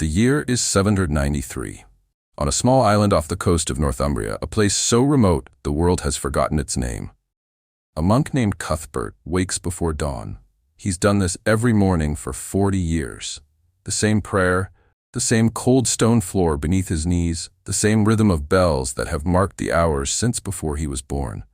The year is 793. On a small island off the coast of Northumbria, a place so remote the world has forgotten its name, a monk named Cuthbert wakes before dawn. He's done this every morning for 40 years. The same prayer, the same cold stone floor beneath his knees, the same rhythm of bells that have marked the hours since before he was born.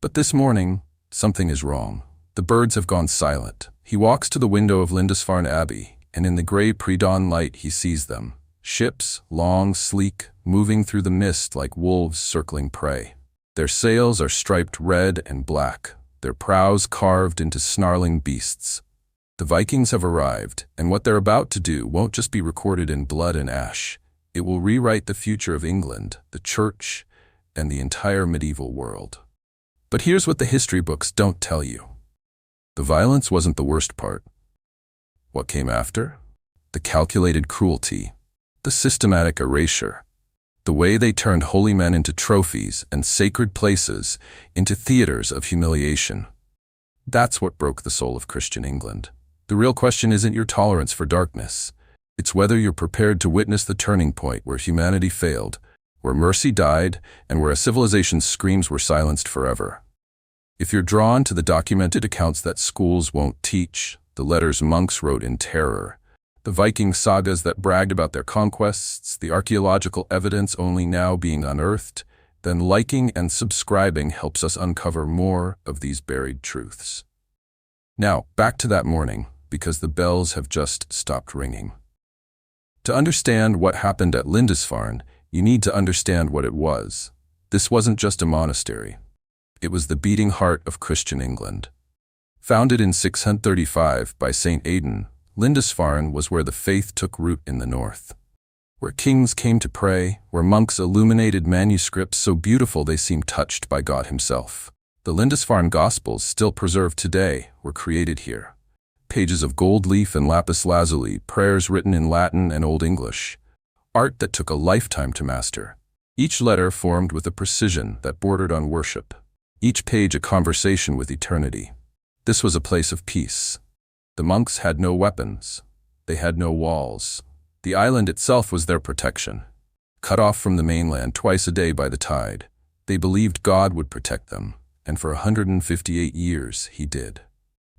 But this morning, something is wrong. The birds have gone silent. He walks to the window of Lindisfarne Abbey, and in the gray pre-dawn light he sees them. Ships, long, sleek, moving through the mist like wolves circling prey. Their sails are striped red and black, their prows carved into snarling beasts. The Vikings have arrived, and what they're about to do won't just be recorded in blood and ash. It will rewrite the future of England, the church, and the entire medieval world. But here's what the history books don't tell you. The violence wasn't the worst part. What came after? The calculated cruelty, the systematic erasure, the way they turned holy men into trophies and sacred places into theaters of humiliation. That's what broke the soul of Christian England. The real question isn't your tolerance for darkness. It's whether you're prepared to witness the turning point where humanity failed, where mercy died, and where a civilization's screams were silenced forever. If you're drawn to the documented accounts that schools won't teach, the letters monks wrote in terror, the Viking sagas that bragged about their conquests, the archaeological evidence only now being unearthed, then liking and subscribing helps us uncover more of these buried truths. Now, back to that morning, because the bells have just stopped ringing. To understand what happened at Lindisfarne, you need to understand what it was. This wasn't just a monastery. It was the beating heart of Christian England. Founded in 635 by Saint Aidan, Lindisfarne was where the faith took root in the north. Where kings came to pray, where monks illuminated manuscripts so beautiful they seemed touched by God himself. The Lindisfarne Gospels, still preserved today, were created here. Pages of gold leaf and lapis lazuli, prayers written in Latin and Old English. Art that took a lifetime to master. Each letter formed with a precision that bordered on worship. Each page a conversation with eternity. This was a place of peace. The monks had no weapons. They had no walls. The island itself was their protection. Cut off from the mainland twice a day by the tide, they believed God would protect them, and for 158 years he did.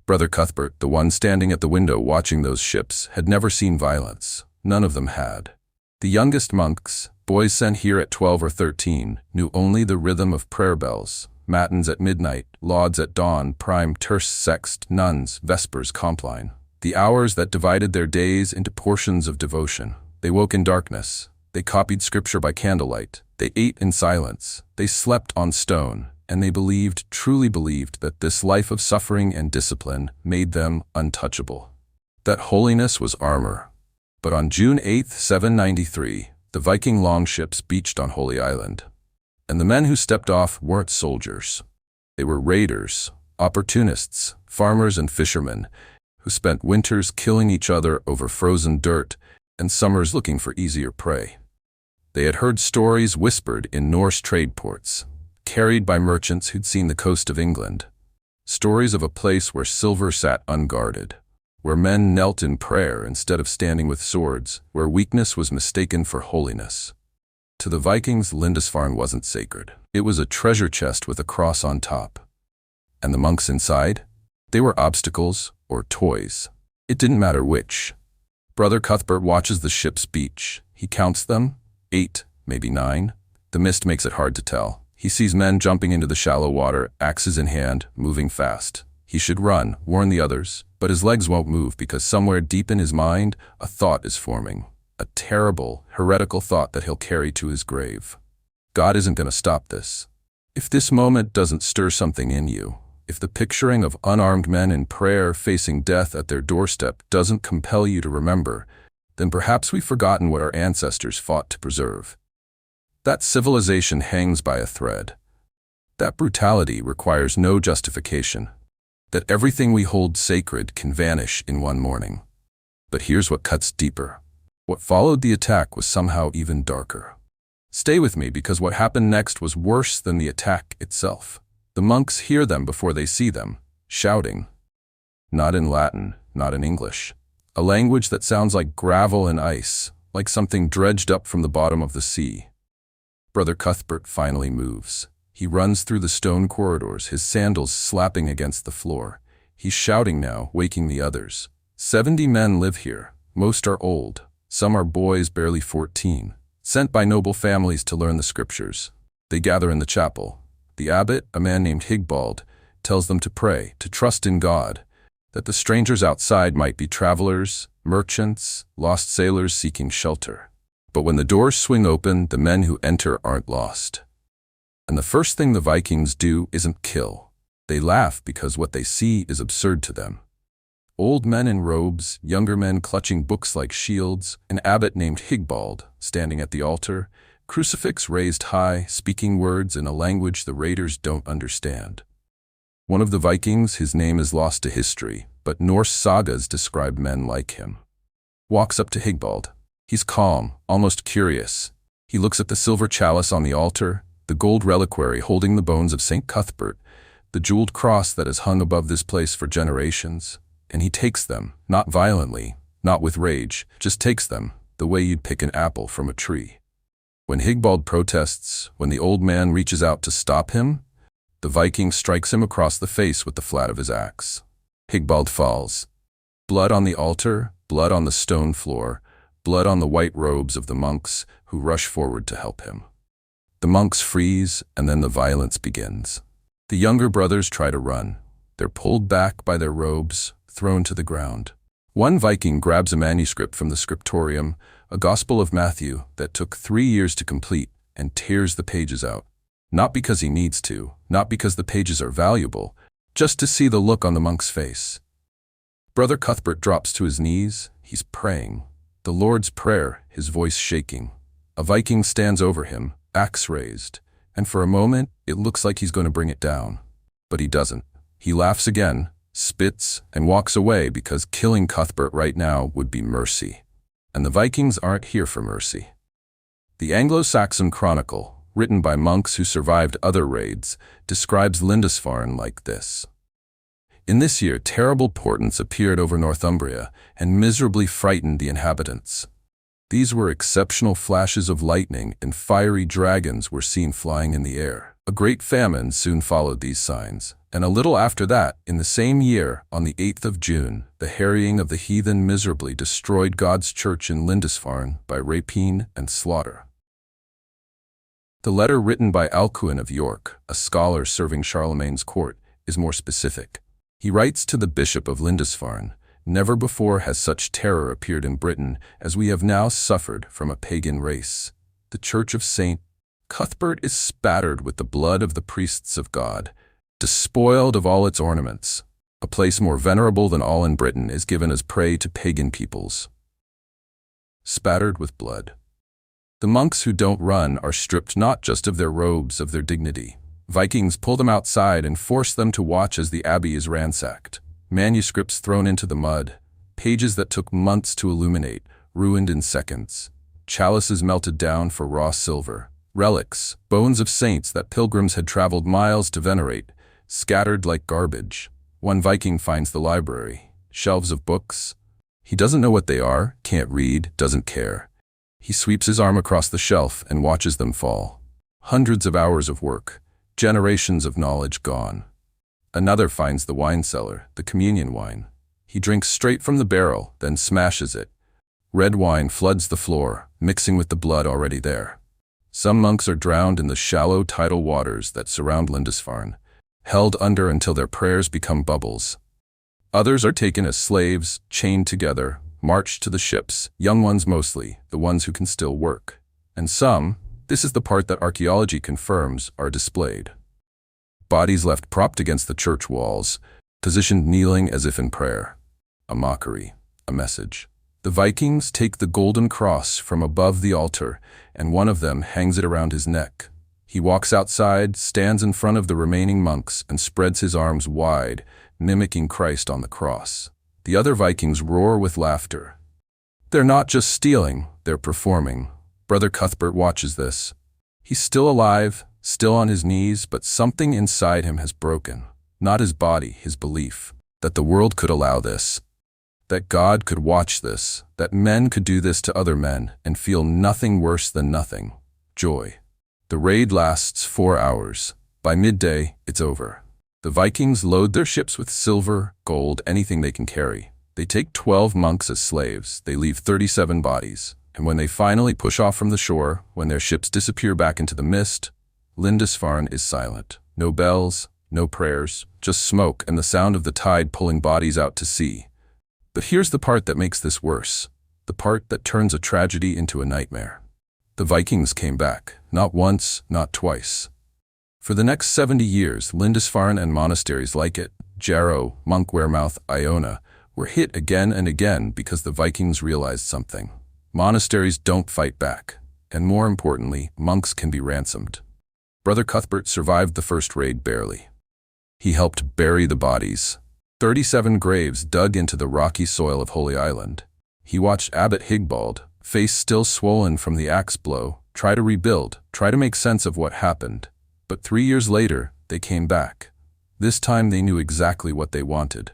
Brother Cuthbert, the one standing at the window watching those ships, had never seen violence. None of them had. The youngest monks, boys sent here at 12 or 13, knew only the rhythm of prayer bells. Matins at midnight, lauds at dawn, prime terce sext, nuns, vespers compline. The hours that divided their days into portions of devotion. They woke in darkness. They copied scripture by candlelight. They ate in silence. They slept on stone. And they believed, truly believed, that this life of suffering and discipline made them untouchable. That holiness was armor. But on June 8, 793, the Viking longships beached on Holy Island. And the men who stepped off weren't soldiers. They were raiders, opportunists, farmers and fishermen, who spent winters killing each other over frozen dirt and summers looking for easier prey. They had heard stories whispered in Norse trade ports, carried by merchants who'd seen the coast of England. Stories of a place where silver sat unguarded, where men knelt in prayer instead of standing with swords, where weakness was mistaken for holiness. To the Vikings, Lindisfarne wasn't sacred. It was a treasure chest with a cross on top. And the monks inside? They were obstacles or toys. It didn't matter which. Brother Cuthbert watches the ships beach. He counts them, 8, maybe 9. The mist makes it hard to tell. He sees men jumping into the shallow water, axes in hand, moving fast. He should run, warn the others, but his legs won't move because somewhere deep in his mind, a thought is forming. A terrible, heretical thought that he'll carry to his grave. God isn't going to stop this. If this moment doesn't stir something in you, if the picturing of unarmed men in prayer facing death at their doorstep doesn't compel you to remember, then perhaps we've forgotten what our ancestors fought to preserve. That civilization hangs by a thread. That brutality requires no justification. That everything we hold sacred can vanish in one morning. But here's what cuts deeper. What followed the attack was somehow even darker. Stay with me because what happened next was worse than the attack itself. The monks hear them before they see them, shouting. Not in Latin, not in English. A language that sounds like gravel and ice, like something dredged up from the bottom of the sea. Brother Cuthbert finally moves. He runs through the stone corridors, his sandals slapping against the floor. He's shouting now, waking the others. 70 men live here. Most are old. Some are boys barely 14, sent by noble families to learn the scriptures. They gather in the chapel. The abbot, a man named Higbald, tells them to pray, to trust in God, that the strangers outside might be travelers, merchants, lost sailors seeking shelter. But when the doors swing open, the men who enter aren't lost. And the first thing the Vikings do isn't kill. They laugh because what they see is absurd to them. Old men in robes, younger men clutching books like shields, an abbot named Higbald standing at the altar, crucifix raised high, speaking words in a language the raiders don't understand. One of the Vikings, his name is lost to history, but Norse sagas describe men like him, walks up to Higbald. He's calm, almost curious. He looks at the silver chalice on the altar, the gold reliquary holding the bones of St. Cuthbert, the jeweled cross that has hung above this place for generations, and he takes them, not violently, not with rage, just takes them, the way you'd pick an apple from a tree. When Higbald protests, when the old man reaches out to stop him, the Viking strikes him across the face with the flat of his axe. Higbald falls. Blood on the altar, blood on the stone floor, blood on the white robes of the monks who rush forward to help him. The monks freeze, and then the violence begins. The younger brothers try to run. They're pulled back by their robes, thrown to the ground. One Viking grabs a manuscript from the scriptorium, a Gospel of Matthew that took 3 years to complete, and tears the pages out. Not because he needs to, not because the pages are valuable, just to see the look on the monk's face. Brother Cuthbert drops to his knees. He's praying. The Lord's Prayer, his voice shaking. A Viking stands over him, axe raised, and for a moment it looks like he's going to bring it down. But he doesn't. He laughs again, spits, and walks away because killing Cuthbert right now would be mercy. And the Vikings aren't here for mercy. The Anglo-Saxon Chronicle, written by monks who survived other raids, describes Lindisfarne like this. In this year, terrible portents appeared over Northumbria and miserably frightened the inhabitants. These were exceptional flashes of lightning, and fiery dragons were seen flying in the air. A great famine soon followed these signs, and a little after that, in the same year, on the 8th of June, the harrying of the heathen miserably destroyed God's church in Lindisfarne by rapine and slaughter. The letter written by Alcuin of York, a scholar serving Charlemagne's court, is more specific. He writes to the Bishop of Lindisfarne, "Never before has such terror appeared in Britain as we have now suffered from a pagan race. The church of St. Cuthbert is spattered with the blood of the priests of God, despoiled of all its ornaments. A place more venerable than all in Britain is given as prey to pagan peoples." Spattered with blood. The monks who don't run are stripped not just of their robes, of their dignity. Vikings pull them outside and force them to watch as the abbey is ransacked. Manuscripts thrown into the mud, pages that took months to illuminate, ruined in seconds. Chalices melted down for raw silver. Relics, bones of saints that pilgrims had traveled miles to venerate, scattered like garbage. One Viking finds the library, shelves of books. He doesn't know what they are, can't read, doesn't care. He sweeps his arm across the shelf and watches them fall. Hundreds of hours of work, generations of knowledge gone. Another finds the wine cellar, the communion wine. He drinks straight from the barrel, then smashes it. Red wine floods the floor, mixing with the blood already there. Some monks are drowned in the shallow tidal waters that surround Lindisfarne, held under until their prayers become bubbles. Others are taken as slaves, chained together, marched to the ships, young ones mostly, the ones who can still work. And some, this is the part that archaeology confirms, are displayed. Bodies left propped against the church walls, positioned kneeling as if in prayer. A mockery, a message. The Vikings take the golden cross from above the altar, and one of them hangs it around his neck. He walks outside, stands in front of the remaining monks, and spreads his arms wide, mimicking Christ on the cross. The other Vikings roar with laughter. They're not just stealing, they're performing. Brother Cuthbert watches this. He's still alive, still on his knees, but something inside him has broken. Not his body, his belief, that the world could allow this. That God could watch this, that men could do this to other men and feel nothing worse than nothing. Joy. The raid lasts 4 hours. By midday, it's over. The Vikings load their ships with silver, gold, anything they can carry. They take 12 monks as slaves. They leave 37 bodies. And when they finally push off from the shore, when their ships disappear back into the mist, Lindisfarne is silent. No bells, no prayers, just smoke and the sound of the tide pulling bodies out to sea. But here's the part that makes this worse, the part that turns a tragedy into a nightmare. The Vikings came back, not once, not twice. For the next 70 years, Lindisfarne and monasteries like it, Jarrow, Monk Wearmouth, Iona, were hit again and again because the Vikings realized something. Monasteries don't fight back, and more importantly, monks can be ransomed. Brother Cuthbert survived the first raid barely. He helped bury the bodies. 37 graves dug into the rocky soil of Holy Island. He watched Abbot Higbald, face still swollen from the axe blow, try to rebuild, try to make sense of what happened. But 3 years later, they came back. This time they knew exactly what they wanted.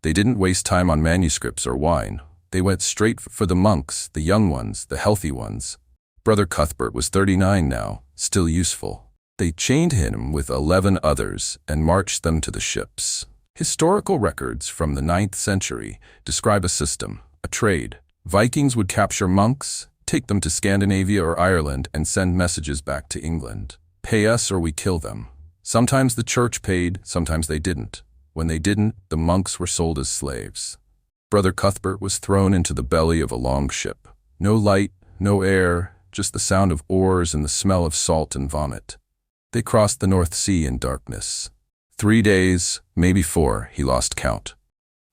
They didn't waste time on manuscripts or wine. They went straight for the monks, the young ones, the healthy ones. Brother Cuthbert was 39 now, still useful. They chained him with 11 others and marched them to the ships. Historical records from the 9th century describe a system, a trade. Vikings would capture monks, take them to Scandinavia or Ireland, and send messages back to England. Pay us or we kill them. Sometimes the church paid, sometimes they didn't. When they didn't, the monks were sold as slaves. Brother Cuthbert was thrown into the belly of a longship. No light, no air, just the sound of oars and the smell of salt and vomit. They crossed the North Sea in darkness. 3 days, maybe 4, he lost count.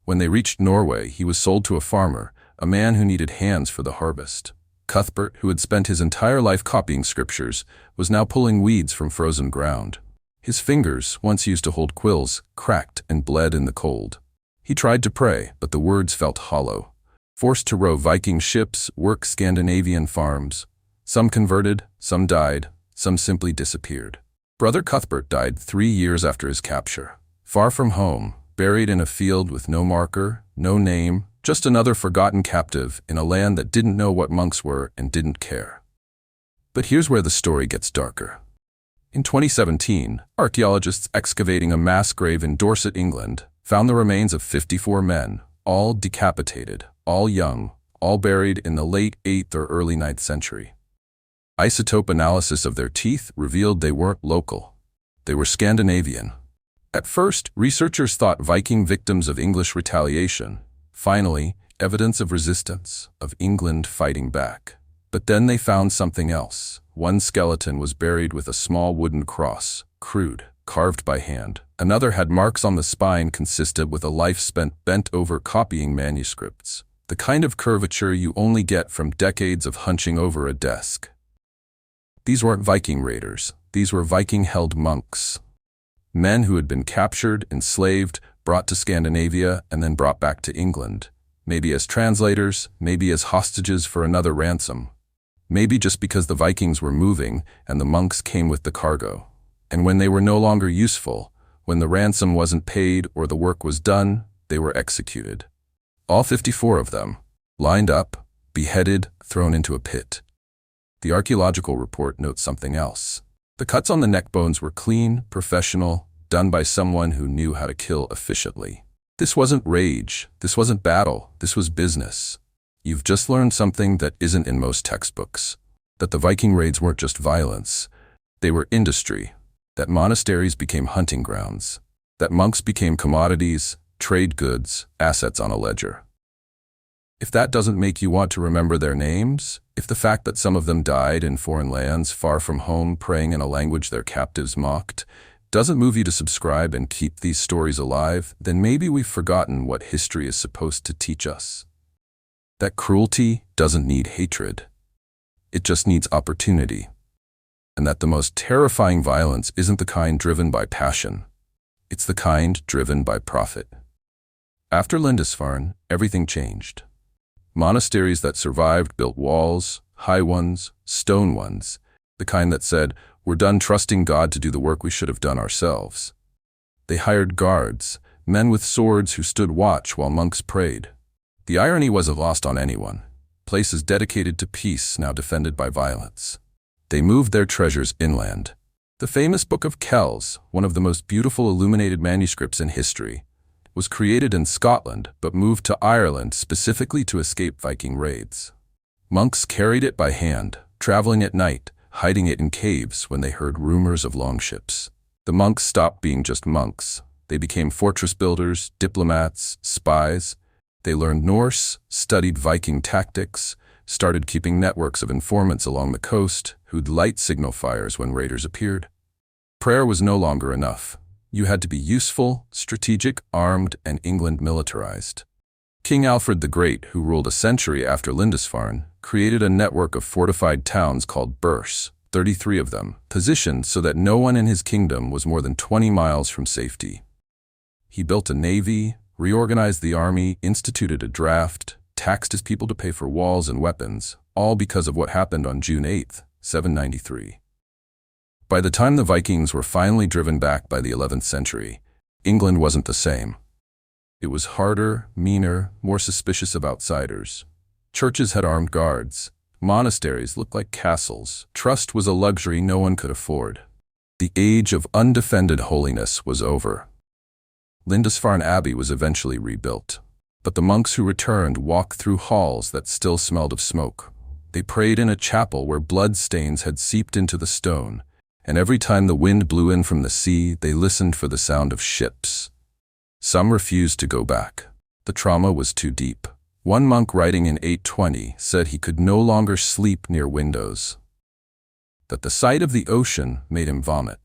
When they reached Norway, he was sold to a farmer, a man who needed hands for the harvest. Cuthbert, who had spent his entire life copying scriptures, was now pulling weeds from frozen ground. His fingers, once used to hold quills, cracked and bled in the cold. He tried to pray, but the words felt hollow. Forced to row Viking ships, work Scandinavian farms. Some converted, some died, some simply disappeared. Brother Cuthbert died 3 years after his capture. Far from home, buried in a field with no marker, no name, just another forgotten captive in a land that didn't know what monks were and didn't care. But here's where the story gets darker. In 2017, archaeologists excavating a mass grave in Dorset, England, found the remains of 54 men, all decapitated, all young, all buried in the late 8th or early 9th century. Isotope analysis of their teeth revealed they weren't local. They were Scandinavian. At first, researchers thought Viking victims of English retaliation. Finally, evidence of resistance, of England fighting back. But then they found something else. One skeleton was buried with a small wooden cross, crude, carved by hand. Another had marks on the spine consistent with a life spent bent over copying manuscripts, the kind of curvature you only get from decades of hunching over a desk. These weren't Viking raiders. These were Viking-held monks. Men who had been captured, enslaved, brought to Scandinavia, and then brought back to England. Maybe as translators, maybe as hostages for another ransom. Maybe just because the Vikings were moving and the monks came with the cargo. And when they were no longer useful, when the ransom wasn't paid or the work was done, they were executed. All 54 of them, lined up, beheaded, thrown into a pit. The archaeological report notes something else. The cuts on the neck bones were clean, professional, done by someone who knew how to kill efficiently. This wasn't rage, this wasn't battle, this was business. You've just learned something that isn't in most textbooks. That the Viking raids weren't just violence, they were industry. That monasteries became hunting grounds. That monks became commodities, trade goods, assets on a ledger. If that doesn't make you want to remember their names, if the fact that some of them died in foreign lands far from home praying in a language their captives mocked, doesn't move you to subscribe and keep these stories alive, then maybe we've forgotten what history is supposed to teach us. That cruelty doesn't need hatred. It just needs opportunity. And that the most terrifying violence isn't the kind driven by passion. It's the kind driven by profit. After Lindisfarne, everything changed. Monasteries that survived built walls, high ones, stone ones, the kind that said, "We're done trusting God to do the work we should have done ourselves." They hired guards, men with swords who stood watch while monks prayed. The irony wasn't lost on anyone. Places dedicated to peace now defended by violence. They moved their treasures inland. The famous Book of Kells, one of the most beautiful illuminated manuscripts in history, was created in Scotland but moved to Ireland specifically to escape Viking raids. Monks carried it by hand, traveling at night, hiding it in caves when they heard rumors of longships. The monks stopped being just monks. They became fortress builders, diplomats, spies. They learned Norse, studied Viking tactics, started keeping networks of informants along the coast who'd light signal fires when raiders appeared. Prayer was no longer enough. You had to be useful, strategic, armed, and England militarized. King Alfred the Great, who ruled a century after Lindisfarne, created a network of fortified towns called burhs, 33 of them, positioned so that no one in his kingdom was more than 20 miles from safety. He built a navy, reorganized the army, instituted a draft, taxed his people to pay for walls and weapons, all because of what happened on June 8, 793. By the time the Vikings were finally driven back by the 11th century, England wasn't the same. It was harder, meaner, more suspicious of outsiders. Churches had armed guards. Monasteries looked like castles. Trust was a luxury no one could afford. The age of undefended holiness was over. Lindisfarne Abbey was eventually rebuilt, but the monks who returned walked through halls that still smelled of smoke. They prayed in a chapel where blood stains had seeped into the stone, and every time the wind blew in from the sea, they listened for the sound of ships. Some refused to go back. The trauma was too deep. One monk writing in 820 said he could no longer sleep near windows, that the sight of the ocean made him vomit,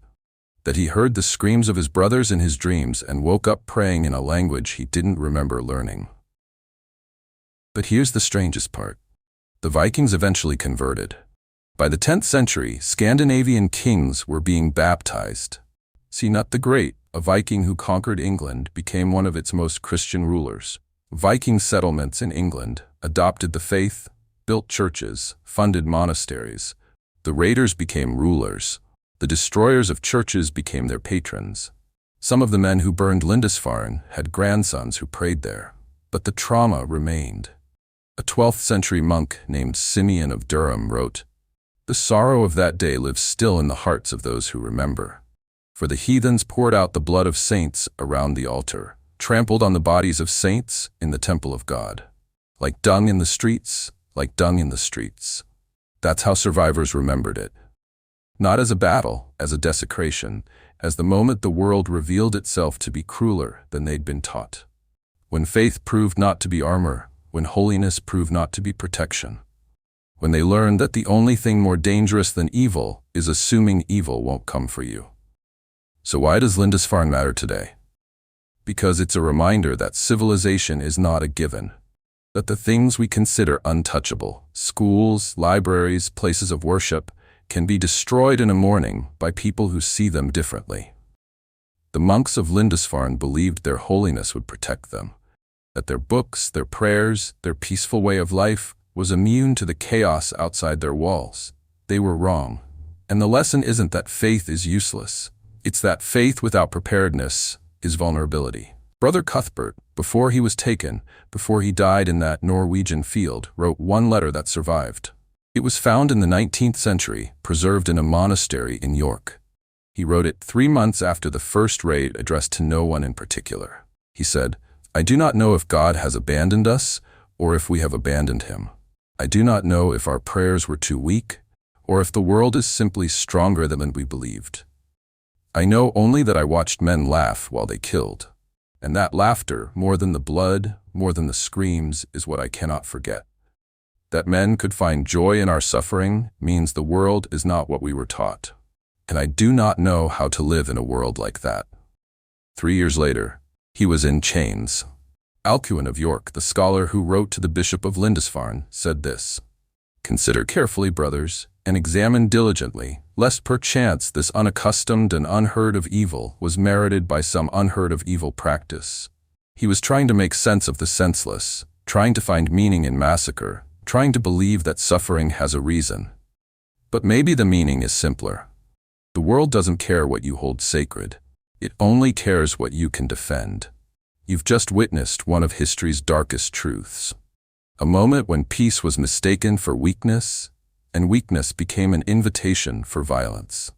that he heard the screams of his brothers in his dreams and woke up praying in a language he didn't remember learning. But here's the strangest part. The Vikings eventually converted. By the 10th century, Scandinavian kings were being baptized. Cnut the Great, a Viking who conquered England, became one of its most Christian rulers. Viking settlements in England adopted the faith, built churches, funded monasteries. The raiders became rulers. The destroyers of churches became their patrons. Some of the men who burned Lindisfarne had grandsons who prayed there. But the trauma remained. A 12th century monk named Simeon of Durham wrote, "The sorrow of that day lives still in the hearts of those who remember. For the heathens poured out the blood of saints around the altar, trampled on the bodies of saints in the temple of God. Like dung in the streets, like dung in the streets." That's how survivors remembered it. Not as a battle, as a desecration, as the moment the world revealed itself to be crueler than they'd been taught. When faith proved not to be armor, when holiness proved not to be protection. When they learned that the only thing more dangerous than evil is assuming evil won't come for you. So why does Lindisfarne matter today? Because it's a reminder that civilization is not a given. That the things we consider untouchable, schools, libraries, places of worship, can be destroyed in a morning by people who see them differently. The monks of Lindisfarne believed their holiness would protect them, that their books, their prayers, their peaceful way of life was immune to the chaos outside their walls. They were wrong. And the lesson isn't that faith is useless. It's that faith without preparedness is vulnerability. Brother Cuthbert, before he was taken, before he died in that Norwegian field, wrote one letter that survived. It was found in the 19th century, preserved in a monastery in York. He wrote it 3 months after the first raid, addressed to no one in particular. He said, "I do not know if God has abandoned us or if we have abandoned him. I do not know if our prayers were too weak or if the world is simply stronger than we believed. I know only that I watched men laugh while they killed. And that laughter, more than the blood, more than the screams, is what I cannot forget. That men could find joy in our suffering means the world is not what we were taught. And I do not know how to live in a world like that." 3 years later, he was in chains. Alcuin of York, the scholar who wrote to the Bishop of Lindisfarne, said this, "Consider carefully, brothers, and examine diligently, lest perchance this unaccustomed and unheard of evil was merited by some unheard of evil practice." He was trying to make sense of the senseless, trying to find meaning in massacre, trying to believe that suffering has a reason. But maybe the meaning is simpler. The world doesn't care what you hold sacred. It only cares what you can defend. You've just witnessed one of history's darkest truths. A moment when peace was mistaken for weakness, and weakness became an invitation for violence.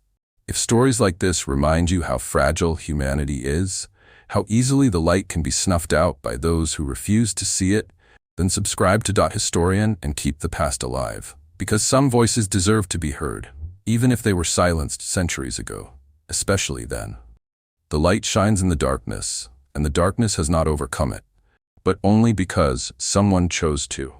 If stories like this remind you how fragile humanity is, how easily the light can be snuffed out by those who refuse to see it, then subscribe to Historian and keep the past alive. Because some voices deserve to be heard, even if they were silenced centuries ago, especially then. The light shines in the darkness, and the darkness has not overcome it, but only because someone chose to.